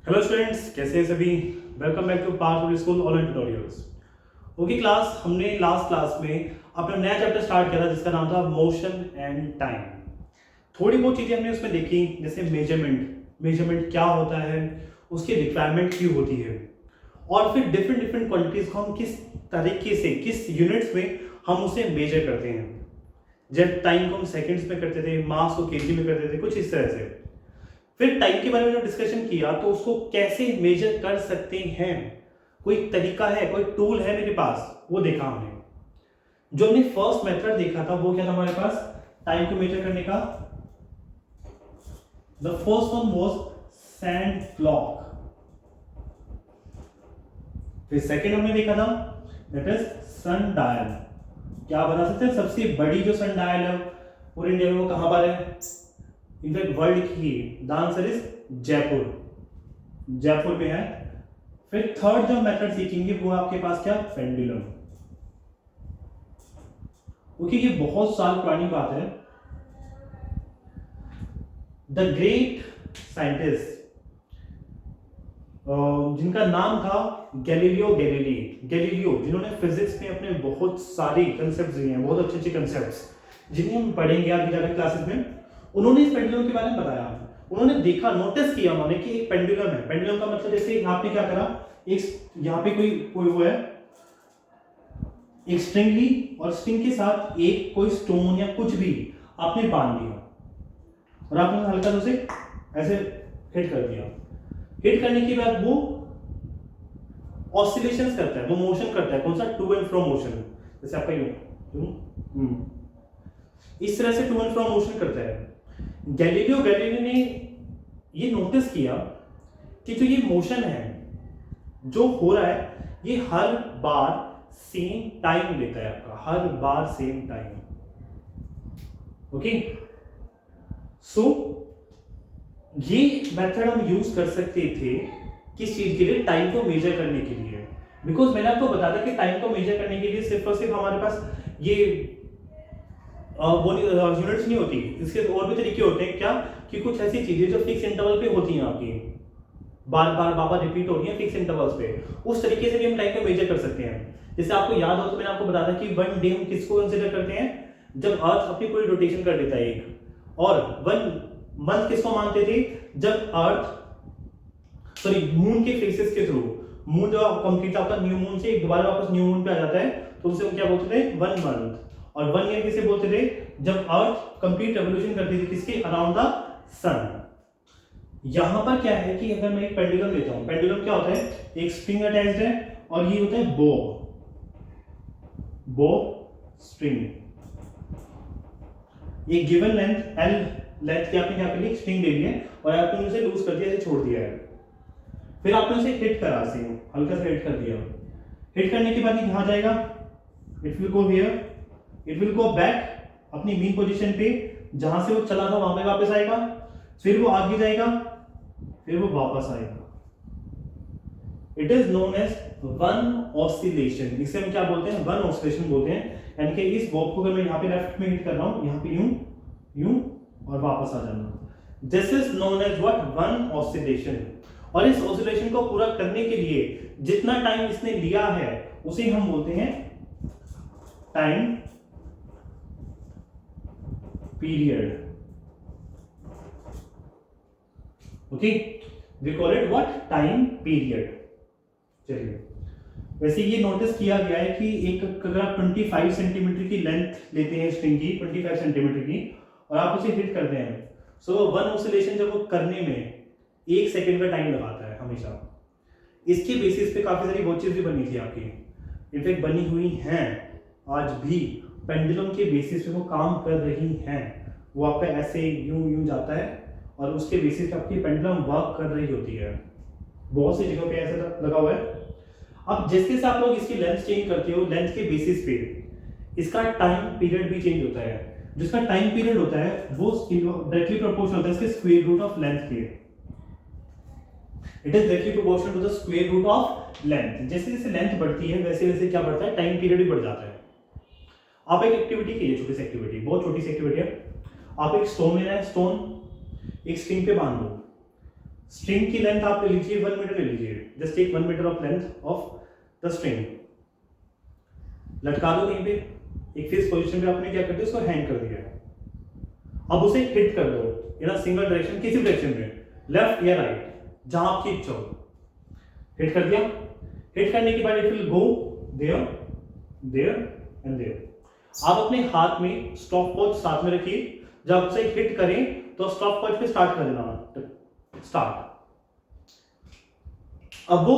Hello students, कैसे हैं सभी। Welcome back to power school online tutorials. Okay class, हमने लास्ट क्लास में अपना नया चैप्टर स्टार्ट किया था जिसका नाम था मोशन एंड टाइम। थोड़ी बहुत चीज़ें हमने उसमें देखी, जैसे मेजरमेंट क्या होता है, उसकी रिक्वायरमेंट क्यों होती है, और फिर डिफरेंट डिफरेंट क्वांटिटीज़ को हम किस तरीके से, किस यूनिट्स में हम उसे मेजर करते हैं। जब टाइम को हम सेकेंड्स में करते थे, मास को केजी में करते थे, कुछ इस तरह से। फिर टाइम के बारे में जो डिस्कशन किया तो उसको कैसे मेजर कर सकते हैं, कोई तरीका है, कोई टूल है मेरे पास, वो देखा हमने। जो हमने फर्स्ट मेथड देखा था वो क्या था हमारे पास टाइम को मेजर करने का। The first one was sand clock. फिर सेकेंड हमने देखा था दैट इज सन डायल। क्या बता सकते हैं सबसे बड़ी जो सन डायल है पूरे इंडिया में वो कहां पर है, इनफैक्ट वर्ल्ड की? द आंसर इज जयपुर में है। फिर थर्ड जो मेथड सीखेंगे वो आपके पास क्या, पेंडुलम। ओके, ये बहुत साल पुरानी बात है। द ग्रेट साइंटिस्ट जिनका नाम था गैलीलियो गैलीलियो, जिन्होंने फिजिक्स में अपने बहुत सारे कंसेप्ट दिए हैं, बहुत अच्छे अच्छे कंसेप्ट जिन्हें हम पढ़ेंगे आगे जाकर क्लासेस में। उन्होंने इस पेंडुलम के बारे में बताया। उन्होंने देखा, नोटिस किया उन्होंने कि एक पेंडुलम है। पेंडुलम का मतलब जैसे आपने क्या करा, एक यहाँ पे कोई वो है, एक स्ट्रिंग ली और स्ट्रिंग के साथ एक कोई स्टोन या कुछ भी आपने बांध दिया और आपने हल्का से उसे ऐसे हिट कर दिया। हिट करने के बाद वो ऑसिलेशंस करता है, वो मोशन करता है। कौन सा? To and fro motion. जैसे आपका इस तरह से टू एंड फ्रो मोशन करता है। गैलीलियो गैलीली ने ये नोटिस किया कि जो ये मोशन है जो हो रहा है ये हर बार सेम टाइम लेता है, आपका हर बार सेम टाइम। ओके, सो ये मेथड हम यूज कर सकते थे किस चीज के लिए, टाइम को मेजर करने के लिए। बिकॉज मैंने आपको बताया कि टाइम को मेजर करने के लिए सिर्फ और सिर्फ हमारे पास ये वो यूनिट्स नहीं होती, इसके और भी तरीके होते हैं। क्या कि कुछ ऐसी चीजें जो फिक्स इंटरवल पे होती हैं, आपकी बार बार रिपीट होती हैं फिक्स इंटरवल्स पे, उस तरीके से भी हम टाइम को मेजर कर सकते हैं। जैसे आपको याद हो तो मैंने आपको बताया था कि वन डे हम किसको कंसीडर करते हैं, जब अर्थ अपनी पूरी रोटेशन कर देता है एक। और वन मंथ किसको मानते थे, जब अर्थ मून के फेसेस के थ्रू, मून जब कंप्लीट आपका न्यू मून से एक दोबारा वापस न्यू मून पे आ जाता है तो उसे हम क्या बोलते थे, वन मंथ। और वन ईयर किसे बोलते थे, जब अर्थ कंप्लीट रेवोल्यूशन करती थी किसके, अराउंड द सन। यहां पर क्या है कि अगर मैं एक पेंडुलम लेता हूं, पेंडुलम क्या होता है, एक स्प्रिंग अटैच्ड है और ये होता है बो स्ट्रिंग। ये गिवन लेंथ एल लेंथ की आपने क्या कर ली, स्ट्रिंग ले ली है और आपने उसे लूज कर दिया, ऐसे छोड़ दिया है। फिर आपने उसे हिट करा, से हल्का सा हिट कर दिया। हिट करने के बाद ये कहां जाएगा, it will go here, it will go back अपनी मीन पोजीशन पे, जहां से वो चला था वहां पे वापस आएगा। फिर वो आगे जाएगा, फिर वो वापस आएगा। It is known as one oscillation. इसे हम क्या बोलते हैं, वन ऑसिलेशन बोलते हैं। यानी कि इस बॉब को अगर मैं यहाँ पे लेफ्ट में हिट कर रहा हूं, यहाँ पे यूं यूं और वापस आ जाना, this is known as what, one oscillation. और इस ऑसिलेशन को पूरा करने के लिए जितना टाइम इसने लिया है उसे हम बोलते हैं time period. Okay, we call it what, time period. चलिए, वैसे ये नोटिस किया गया है कि एक अगर आप 25 सेंटीमीटर की लेंथ लेते हैं स्ट्रिंग की, 25 सेंटीमीटर की, और आप उसे हिट करते हैं, सो वन ऑसिलेशन जब वो करने में 1 सेकंड का टाइम लगाता है हमेशा। इसके बेसिस पे काफी सारी वॉचेस भी बनी थी आपकी, इनफैक्ट बनी हुई हैं आज भी, पेंडुलम के बेसिस पे वो काम कर रही हैं। वो आपका ऐसे यूं यूं जाता है और उसके बेसिस पे आपकी पेंडुलम वर्क कर रही होती है। बहुत सी जगहों पे ऐसा लगा हुआ है। अब जैसे जैसे आप लोग इसकी लेंथ चेंज करते हो, लेंथ के बेसिस पे इसका टाइम पीरियड भी चेंज होता है। जिसका टाइम पीरियड होता है वो डायरेक्टली प्रोपोर्शनल होता है इसके स्क्वायर रूट ऑफ लेंथ के। It is directly proportional to the square root of length. जैसे जैसे लेंथ बढ़ती है वैसे वैसे क्या बढ़ता है, टाइम पीरियड भी बढ़ जाता है। आप एक एक्टिविटी कीजिए, छोटी सी एक्टिविटी, बहुत छोटी सी एक्टिविटी है। आप एक स्टोन लेना है, स्टोन एक स्ट्रिंग पे बांध दो, स्ट्रिंग की लेंथ आप ले लीजिए 1 मीटर ले लीजिए, just take 1 metre of length of the string, लटका दो कहीं पे, एक फिक्स पोजीशन पे आपने क्या कर दिया, उसको हैंग कर दिया। अब उसे हिट कर दो इन अ सिंगल डायरेक्शन, किसी डायरेक्शन में, लेफ्ट या राइट, जहां आपकी इच्छा हो। हिट कर दिया, हिट करने के बाद it will go there there and there. आप अपने हाथ में स्टॉप वॉच साथ में रखिए, जब उसे हिट करें तो स्टॉप वॉच पे स्टार्ट कर देना, स्टार्ट। अब वो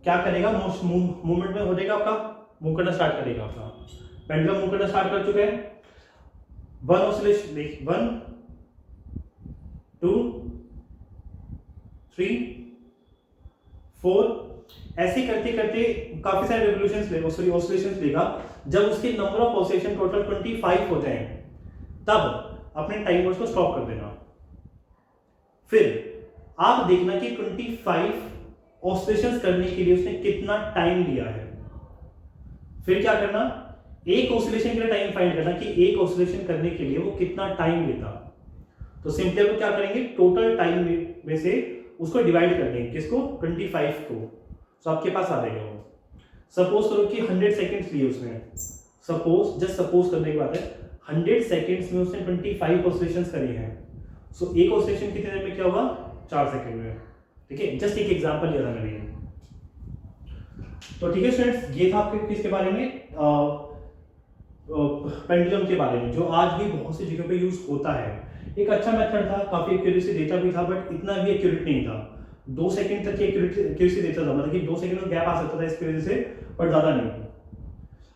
क्या करेगा, मूवमेंट में हो जाएगा आपका, मूव करना स्टार्ट करेगा आपका पेंडुलम, मूव करना स्टार्ट कर चुका है। वन ऑसिलेशन, देख 1 2 3 4, ऐसे करते करते काफी सारे रेवोल्यूशंस ऑसिलेशंस लेगा। जब उसके नंबर ऑफ ऑसिलेशन टोटल 25 होते हैं, तब अपने टाइम को स्टॉप कर देना। फिर आप देखना कि 25 ऑसिलेशंस करने के लिए उसने कितना टाइम लिया है। फिर क्या करना, एक ऑसिलेशन के लिए टाइम फाइंड करना कि एक ऑसिलेशन करने के लिए वो कितना टाइम लेता। तो सिंपली आप क्या करेंगे, टोटल टाइम में से उसको डिवाइड कर देंगे, किसको, 25 को। तो आपके पास आ जाएगा वो। सपोज करो कि 100 सेकंड्स लिए उसने, सपोज, जस्ट सपोज करने की बात है, 100 सेकंड्स में उसने 25 ऑसिलेशंस करी हैं। सो एक ऑसिलेशन कितने टाइम में क्या होगा, 4 सेकंड में। ठीक है, जस्ट एक एग्जांपल लिया था मैंने। तो ठीक है स्टूडेंट्स, ये था आपके किसके बारे में, पेंडुलम के बारे में, जो आज भी बहुत सी जगह पे यूज होता है। एक अच्छा मेथड था, काफी एक्यूरेसी देता भी था, बट इतना भी एक्यूरेट नहीं था। 2 सेकंड तक की एक्यूरेसी देता था, मतलब कि 2 सेकंड का गैप आ सकता था इसकी वजह से, पर ज्यादा नहीं।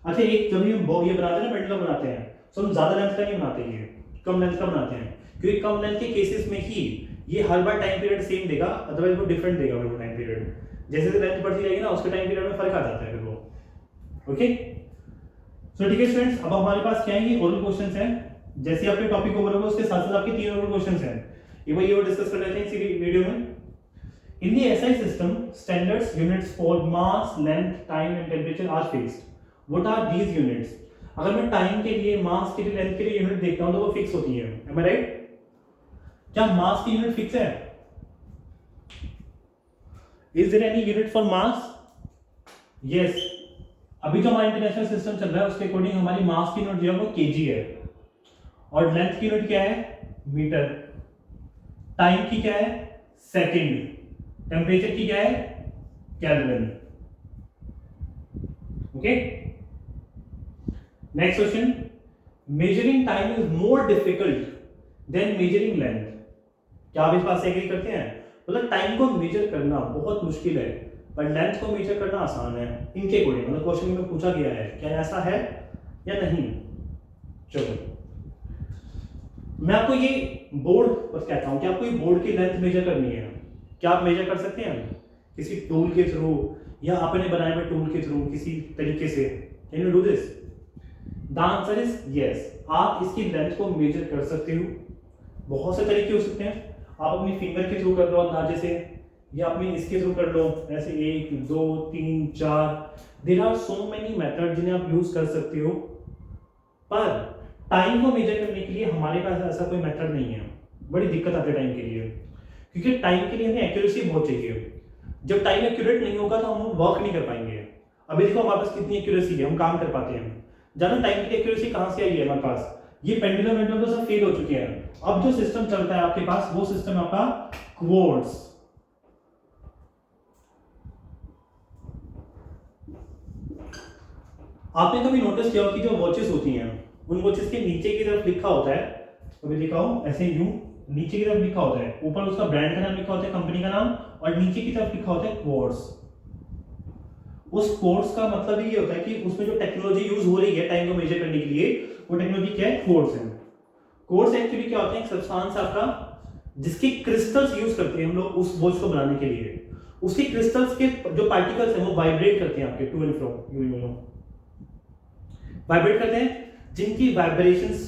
अच्छा, एक जब हम ये बनाते हैं ना, पेंडुलम बनाते हैं, तो हम ज्यादा लेंथ का नहीं बनाते, ये कम लेंथ का बनाते हैं, क्योंकि कम लेंथ के केसेस में ही ये हर बार टाइम पीरियड सेम देगा, अदरवाइज वो डिफरेंट देगा वो टाइम पीरियड। जैसे जैसे लेंथ बढ़ती जाएगी ना, उसके टाइम पीरियड में फर्क आ जाता है फिर वो। ओके, सो ठीक है स्टूडेंट्स, अब हमारे पास क्या है, ये ओरल क्वेश्चंस हैं। जैसे आपके टॉपिक ओवर होगा, उसके साथ साथ आपके 3 ओरल क्वेश्चंस हैं, ये वो डिस्कस कर लेते हैं इसी वीडियो में। In the SI system, standards units for mass, length, time and temperature are fixed. What are these units? अगर मैं टाइम के लिए, मास के लिए, लेंथ के लिए यूनिट देखता हूं तो वो फिक्स होती है, एम आई राइट? क्या मास की यूनिट फिक्स है? Is there any unit for mass? Yes. अभी जो हमारा इंटरनेशनल सिस्टम चल रहा है उसके अकॉर्डिंग हमारी मास की यूनिट जो है वो केजी है, और लेंथ की यूनिट क्या है, मीटर, टाइम की क्या है, सेकंड, टेम्परेचर की क्या है, Kelvin. Okay, next question, measuring time is more difficult than measuring length. क्या आप इस बात से एग्री करते हैं? मतलब टाइम को मेजर करना बहुत मुश्किल है, पर लेंथ को मेजर करना आसान है इनके अकॉर्डिंग, मतलब क्वेश्चन में पूछा गया है। क्या ऐसा है या नहीं? चलो, मैं आपको ये बोर्ड पर कहता हूं कि आपको ये बोर्ड की लेंथ मेजर करनी है। क्या आप मेजर कर सकते हैं किसी टूल के थ्रू, या अपने बनाए हुए टूल के थ्रू, किसी तरीके से? Can you do this? The answer is yes. आप इसकी लेंथ को मेजर कर सकते हो। बहुत से तरीके हो सकते हैं, आप अपनी फिंगर के थ्रू कर लो अंदाजे से, या अपने इसके थ्रू कर लो, ऐसे 1 2 3 4, there are so many method जिन्हें आप यूज कर सकते हो। पर टाइम को मेजर करने के लिए हमारे पास ऐसा कोई मेथड नहीं है। बड़ी दिक्कत आती है टाइम के लिए, क्योंकि टाइम के लिए हमें एक्यूरेसी बहुत चाहिए। जब टाइम एक्यूरेट नहीं होगा तो हम वर्क नहीं कर पाएंगे। अभी देखो हमारे पास कितनी एक्यूरेसी है, हम काम कर पाते हैं। जानो टाइम की एक्यूरेसी कहां से आई है हमारे पास? ये पेंडुलम तो सब फेल हो चुके हैं। अब जो सिस्टम चलता है आपके पास, वो सिस्टम है आपका क्वार्ट्ज। आपने कभी नोटिस किया हो कि जो वॉचेस होती हैं, उन वॉचेस के नीचे की तरफ लिखा होता है, कभी लिखा हो ऐसे यूं, नीचे की तरफ लिखा होता है, ऊपर उसका ब्रांड का नाम लिखा होता है, कंपनी का नाम, और नीचे की तरफ लिखा होता है क्वार्ट्ज। उस क्वार्ट्ज का मतलब ये होता है कि उसमें जो टेक्नोलॉजी यूज हो रही है टाइम को मेजर करने के लिए, वो टेक्नोलॉजी क्या है? क्वार्ट्ज है। क्वार्ट्ज एक्चुअली क्या होता है? एक सब्सटेंस आपका, जिसके क्रिस्टल्स यूज करते हैं हम लोग उस वॉच को बनाने के लिए। उसके क्रिस्टल्स के जो पार्टिकल्स हैं वो वाइब्रेट करते हैं आपके टू एंड फ्रो, वाइब्रेट करते हैं, जिनकी वाइब्रेशंस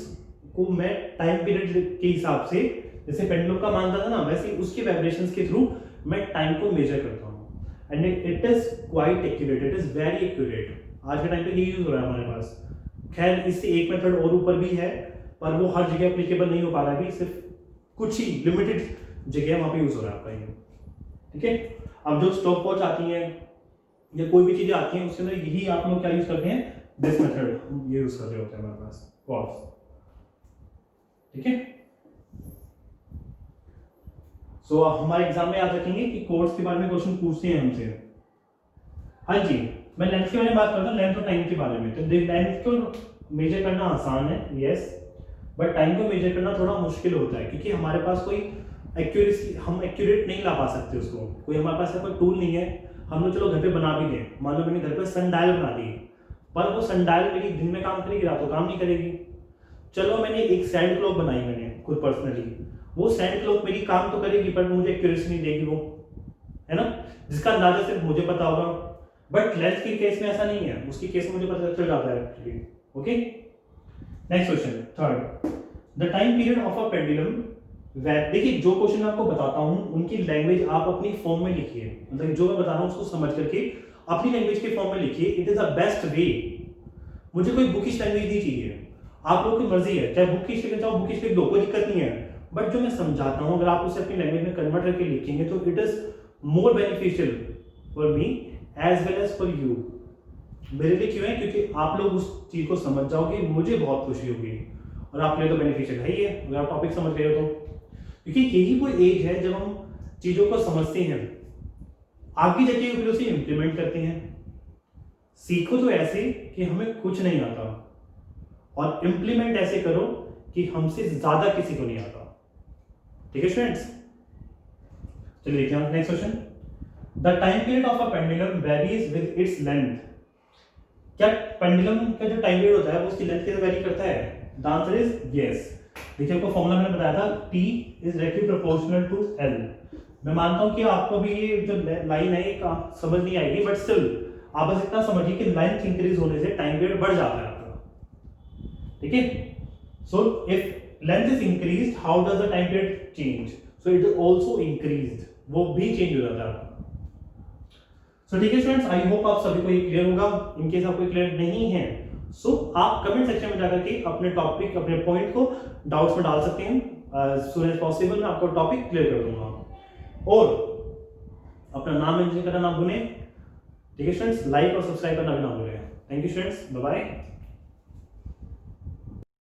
को मैं टाइम पीरियड के हिसाब से, जैसे पेंडुलम का मानता था ना, वैसे उसके वाइब्रेशंस के थ्रू मैं टाइम को मेजर करता हूं। And it is quite accurate, it is very accurate. आज के टाइम पे ये यूज हो रहा है हमारे पास। खैर इससे एक मेथड और ऊपर भी है, पर वो हर जगह एप्लीकेबल नहीं हो पा रहा है, सिर्फ कुछ ही लिमिटेड जगह वहां पे यूज हो रहा है आपका ये। ठीक है। अब जो स्टॉप वॉच आती है या कोई भी चीजें आती हैं उसके अंदर यही आप लोग क्या यूज करते हैं, दिस मेथड ये यूज कर रहे होते हैं हमारे पास कॉर्ड्स, ठीक है। सो हमारे एग्जाम में याद रखेंगे कि कोर्स के बारे में क्वेश्चन पूछते हैं हमसे। हाँ जी, मैं लेंथ के बारे में बात करता हूँ, लेंथ और टाइम के बारे में। तो लेंथ को मेजर करना आसान है, यस, बट टाइम को मेजर करना थोड़ा मुश्किल होता है क्योंकि हमारे पास कोई एक्यूरेसी, हम एक्यूरेट नहीं ला पा सकते उसको, कोई हमारे पास कोई टूल नहीं है। हम लोग चलो घर पे बना भी दें, मान लो मैंने घर पे सनडायल बना दी, पर वो सनडायल मेरी दिन में काम करेगी, रात को काम नहीं करेगी। चलो मैंने एक सैंड क्लॉक बनाई मैंने खुद पर्सनली, वो सैंड क्लॉक मेरी काम तो करेगी पर मुझे एक्यूरेसी नहीं देगी वो, है ना, जिसका अंदाजा सिर्फ मुझे पता होगा। बट लेंथ के केस में ऐसा नहीं है, उसकी केस में मुझे पता चल जाता है actually. Okay, next question third, the time period of a pendulum. देखिए जो क्वेश्चन मैं आपको बताता हूं उनकी लैंग्वेज आप अपनी फॉर्म में लिखिए, मतलब जो मैं बता रहा हूं उसको समझ करके अपनी लैंग्वेज के फॉर्म में लिखिए। It is the best way, मुझे कोई बुकिश लैंग्वेज नहीं चाहिए, आप लोगों की मर्जी है, चाहे बुकिश लिखे चाहो बुकिश लिख दो, कोई दिक्कत नहीं है। बट जो मैं समझाता हूं अगर आप उसे अपनी लैंग्वेज में कन्वर्ट करके लिखेंगे तो it is more beneficial for me as well as for you. मेरे लिए क्यों है, क्योंकि आप लोग उस चीज को समझ जाओगे, मुझे बहुत खुशी होगी और आपके लिए तो बेनिफिशियल है ही है अगर आप टॉपिक समझ गए हो तो। क्योंकि यही वो एज है जब हम चीजों को समझते हैं, आगे जाके फिर उसे इंप्लीमेंट करते हैं। सीखो तो ऐसे कि हमें कुछ नहीं आता और इंप्लीमेंट ऐसे करो कि हमसे ज्यादा किसी को नहीं आता। ठीक है स्टूडेंट्स, चलिए देखते हैं next question. The time period of a pendulum varies with its length. क्या पेंडुलम का जो टाइम पीरियड होता है वो उसकी लेंथ के साथ वेरी करता है? The answer is yes. देखिए आपको फॉर्मूला मैंने बताया था, T is directly proportional to L। मैं मानता हूं कि आपको भी ये जो लाइन है समझ नहीं आएगी, बट स्टिल आप बस इतना समझिए कि लेंथ इंक्रीज होने से टाइम पीरियड बढ़ जाता है आपका, ठीक है। So if length is increased how does the time period change? So it is also increased, वो भी चेंज हो जाता है। सो ठीक है स्टूडेंट्स, आई होप आप सभी को ये क्लियर होगा। इन केस आपको क्लियर नहीं है सो आप कमेंट सेक्शन में जाकर के अपने टॉपिक, अपने पॉइंट को डाउट्स में डाल सकते हैं। सून एज पॉसिबल मैं आपको टॉपिक क्लियर कर दूंगा। और अपना नाम मेंशन करना ना भूलें, ठीक है स्टूडेंट्स, लाइक और सब्सक्राइब करना भी ना भूलें। Thank you students, bye bye.